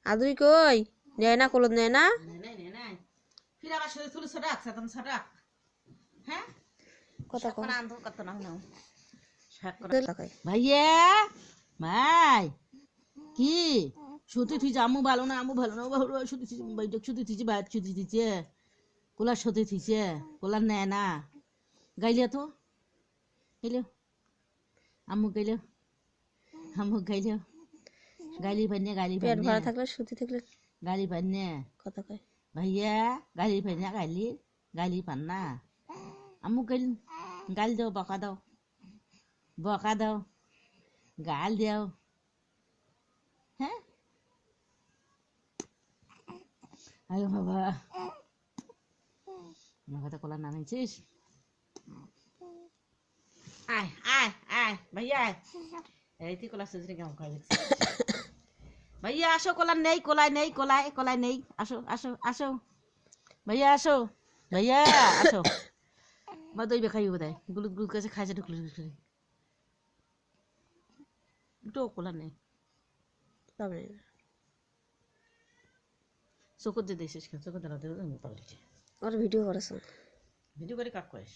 আদুই কই নেয় না কলত নেয় না নাই ফির আবার শুধু শুধু সরাক সাতন সরাক হ্যাঁ কথা কম সাকনা আন্ধ কত না নাও তাকাই ভাইয়া ভাই কি শুতে থিছে আমু ভালো না ভালো শুতে থিছে বাইক শুতে থিছে বাইক শুতে থিছে কোলা শুতে থিছে কোলা নেয় না গাইলে তো গাইলে আমু গাইলে গাইলি পাইনে পেট ভরা থাকলে সুতি থাকলে গালি পাইনে কথা কয় ভাইয়া গালি পাইনে গালি পান না আমু গাইল গাল দাও বকা দাও গাল দাও হ্যাঁ আরে বাবা আমার কথা কলা নামাইছিস আয় ভাইয়া এই তুই কলা সুজরে কেমন খাই ভাইয়া আসো কলা নেই কলাই নেই আসো ভাইয়া আসো বা দই খাইব বোধহয় গুলুত কাছে খাইছে ঢুকলো তো কলা নেই চকুত যে দিয়েছিস চকুত পাল্টি আর ভিডিও করেছ ভিডিও করে কাক করিস